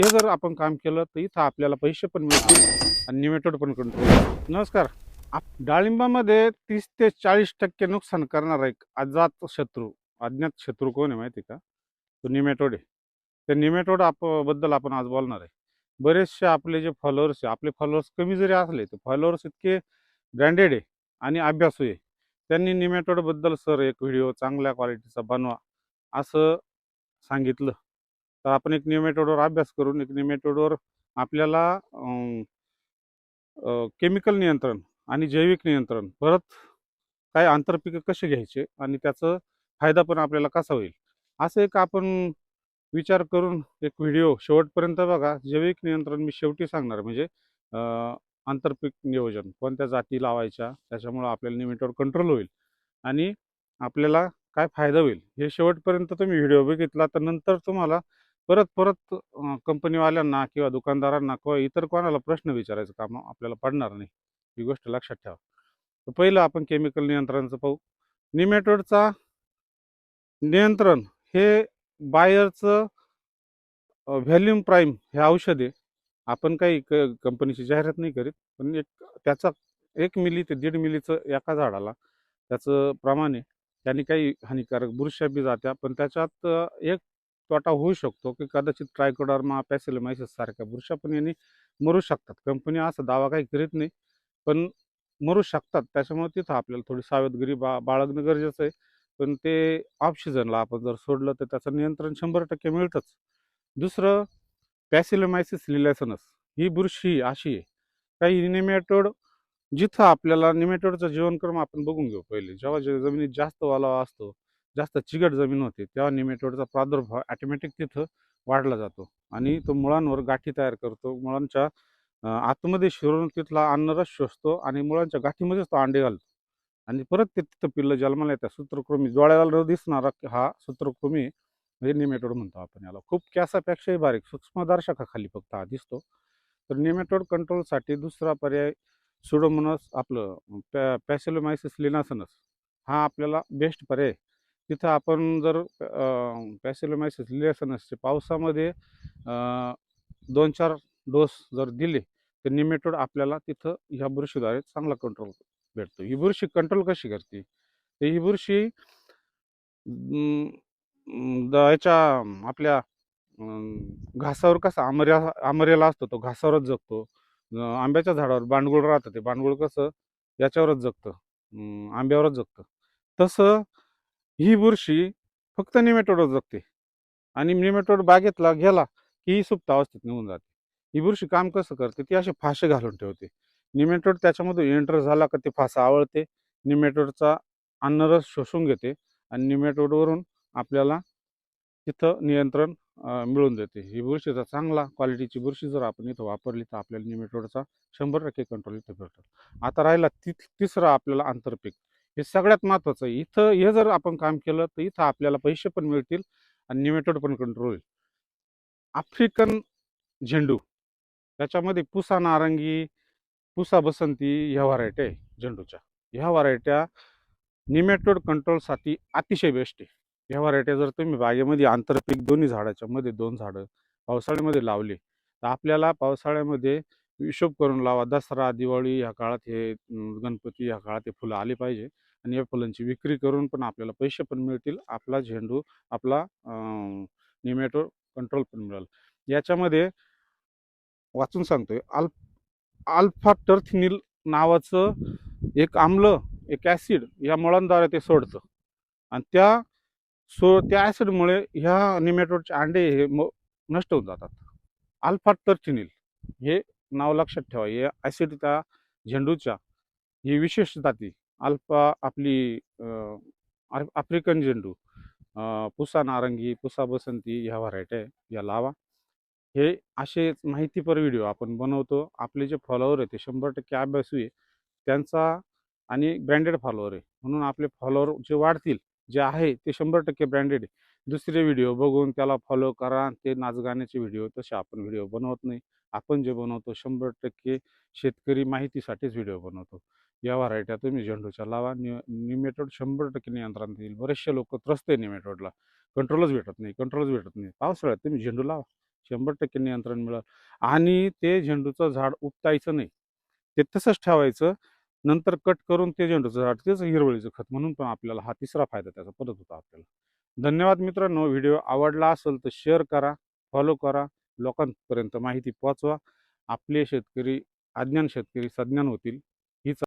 हे जर आपण काम केलं तर इथं आपल्याला पैसे पण मिळतील आणि निमेटोड पण कंट्रोल होईल. नमस्कार. डाळिंबामध्ये 30 ते 40% नुकसान करणारा एक अज्ञात शत्रू कोण आहे माहिती आहे का? तो निमेटोड आहे. त्या निमेटोड बद्दल आपण आज बोलणार आहे. बरेचसे आपले जे फॉलोअर्स आहे, आपले फॉलोअर्स कमी जरी असले तर फॉलोअर्स इतके ब्रँडेड आहे आणि अभ्यासू आहे. त्यांनी निमेटोडबद्दल सर एक व्हिडिओ चांगल्या क्वालिटीचा बनवा असं सांगितलं. तर आपण एक निमेटोडवर अभ्यास करून एक निमेटोडवर आपल्याला केमिकल नियंत्रण आणि जैविक नियंत्रण परत काय आंतरपिकं कसे घ्यायचे आणि त्याचा फायदा पण आपल्याला कसा होईल असं एक आपण विचार करून एक व्हिडिओ शेवटपर्यंत बघा. जैविक नियंत्रण मी शेवटी सांगणार म्हणजे आंतरपीक नियोजन कोणत्या जाती लावायच्या त्याच्यामुळं आपल्याला निमेटोड कंट्रोल होईल आणि आपल्याला काय फायदा होईल हे शेवटपर्यंत तुम्ही व्हिडिओ बघितला तर नंतर तुम्हाला परत परत कंपनीवाल्यांना किंवा दुकानदारांना किंवा इतर कोणाला प्रश्न विचारायचं काम आपल्याला पडणार नाही. ही गोष्ट लक्षात ठेवा. तर पहिलं आपण केमिकल नियंत्रणाचं पाहू. निमेटोडचा नियंत्रण हे बायरचं व्हॅल्यूम प्राईम हे औषध आहे. आपण काही कंपनीची जाहिरात नाही करीत, पण एक त्याचा 1 मिली ते 1.5 मिलीचं एका झाडाला त्याचं प्रमाण आहे. त्यांनी काही हानिकारक बुरश्या बी जात्या, पण त्याच्यात एक तोटा होऊ शकतो की कदाचित ट्रायकोडर्मा पॅसिलोमायसिस सारख्या बुरश्या पण यांनी मरू शकतात. कंपनी असा दावा काही करीत नाही, पण मरू शकतात. त्याच्यामुळे तिथं आपल्याला थोडी सावधगिरी बाळगणं गरजेचं आहे. पण ते ऑफ सीझनला आपण जर सोडलं तर त्याचं नियंत्रण 100% मिळतंच. दुसरं पॅसिलोमायसिस लिलॅसनस ही बुरशी अशी आहे. काही निमेटोड जिथं आपल्याला निमेटोडचा जीवनक्रम आपण बघून घेऊ पहिले. जेव्हा जमिनीत जास्त ओलावा असतो, जास्त चिकट जमीन होते, तेव्हा निमेटोडचा प्रादुर्भाव ऑटोमॅटिक तिथं वाढला जातो आणि तो मुळांवर गाठी तयार करतो. मुळांच्या आतमध्ये शिरून तिथला अन्नरस शोषतो आणि मुळांच्या गाठीमध्येच तो अंडे घालतो आणि परत ते तिथं पिल्लं जन्माला येतात. सूत्रकृमी डोळ्याला न दिसणारा हा सूत्रकृमी म्हणजे निमेटोड म्हणतो आपण याला. खूप कॅसापेक्षाही बारीक सूक्ष्मदर्शकाखाली फक्त हा दिसतो. तर निमेटोड कंट्रोलसाठी दुसरा पर्याय सुडोमोनास आपलं पॅसिलोमायसिस लिनासनस हा आपल्याला बेस्ट पर्याय. तिथं आपण जर पॅसिलोमायसिस लिनासनसचे पावसामध्ये 2-4 डोस जर दिले तर निमेटोड आपल्याला तिथं ह्या बुरशीद्वारे चांगला कंट्रोल भेटतो. ही बुरशी कंट्रोल कशी करते? तर ही बुरशी याच्या आपल्या घासावर कसा आमरेला असतो तो घासावरच जगतो. आंब्याच्या झाडावर बांडगुळ राहतं, ते बांडगुळ कसं याच्यावरच जगतं, आंब्यावरच जगतं. तसं ही बुरशी फक्त निमेटोडवर जगते आणि निमेटोड बागेतला गेला की ही सुप्त अवस्थेत निघून जाते. ही बुरशी काम कसं करते? ती असे फासे घालून ठेवते. निमेटोड त्याच्यामधून एंटर झाला का ते फासा आवळते, निमेटोडचा अन्नरस शोषून घेते आणि निमेटोडवरून आपल्याला तिथं नियंत्रण मिळून देते. ही बुरशीचा चांगला क्वालिटीची बुरशी जर आपण इथं वापरली तर आपल्याला निमेटोडचा 100% कंट्रोल इथं भेटतो. आता राहिला तिसरं आपल्याला आंतरपीक. हे सगळ्यात महत्त्वाचं आहे. इथं हे जर आपण काम केलं तर इथं आपल्याला पैसे पण मिळतील आणि निमेटोड पण कंट्रोल होईल. आफ्रिकन झेंडू त्याच्यामध्ये पुसा नारंगी, पुसा बसंती ह्या व्हरायटी आहे झेंडूच्या. ह्या व्हरायट्या निमेटोड कंट्रोलसाठी अतिशय बेस्ट आहे. ह्या व्हरायट्या जर तुम्ही बागेमध्ये आंतरपीक दोन्ही झाडाच्या मध्ये 2 झाडं पावसाळ्यामध्ये लावले तर आपल्याला पावसाळ्यामध्ये हिशोब करून लावा. दसरा, दिवाळी ह्या काळात हे गणपती ह्या काळात हे फुलं आली पाहिजे आणि या फुलांची विक्री करून पण आपल्याला पैसे पण मिळतील. आपला झेंडू आपला निमेटोड कंट्रोल पण मिळेल. याच्यामध्ये वाचून सांगतोय अल्फा टर्थिनिल नावाचं एक आम्ल, एक ॲसिड या मुळांद्वारे ते सोडतं आणि त्या ॲसिडमुळे ह्या निमेटोडचे अंडे हे नष्ट होऊन जातात. अल्फा टर्थिनिल हे नाव लक्षात ठेवा. हे ॲसिड त्या झेंडूच्या ही विशेष जाती अल्फा आपली आफ्रिकन झेंडू, पुसा नारंगी, पुसा बसंती ह्या व्हरायटी या लावा. हे असे माहितीपर व्हिडिओ आपण बनवतो. आपले जे फॉलोअर आहे ते 100% अभ्यासू आहे त्यांचा आणि ब्रँडेड फॉलोअर आहे, म्हणून आपले फॉलोअर जे वाढतील जे आहे ते 100% ब्रँडेड आहे. दुसरे व्हिडिओ बघून त्याला फॉलो करा, ते नाचगाण्याचे व्हिडिओ तसे आपण व्हिडिओ बनवत नाही. आपण जे बनवतो 100% शेतकरी माहितीसाठीच व्हिडिओ बनवतो. या व्हरायट्या तुम्ही झेंडूच्या लावा. निमेटोड 100% नियंत्रणात येईल. बरेचसे लोक त्रस्त आहे निमेटोडला, कंट्रोलच भेटत नाही. पावसाळ्यात तुम्ही झेंडू लावा. 100% नियंत्रण मिळेल. आणि ते झेंडूचं झाड उपटायचं नाही, ते तसंच ठेवायचं. नंतर कट करून ते झेंडूचं झाड तेच हिरवळीचं खत म्हणून पण आपल्याला हा तिसरा फायदा त्याचा पडत होता आपल्याला. धन्यवाद मित्रांनो. व्हिडिओ आवडला असेल तर शेअर करा, फॉलो करा, लोकांपर्यंत माहिती पोहोचवा. आपले शेतकरी अज्ञान शेतकरी सज्ञान होतील हीच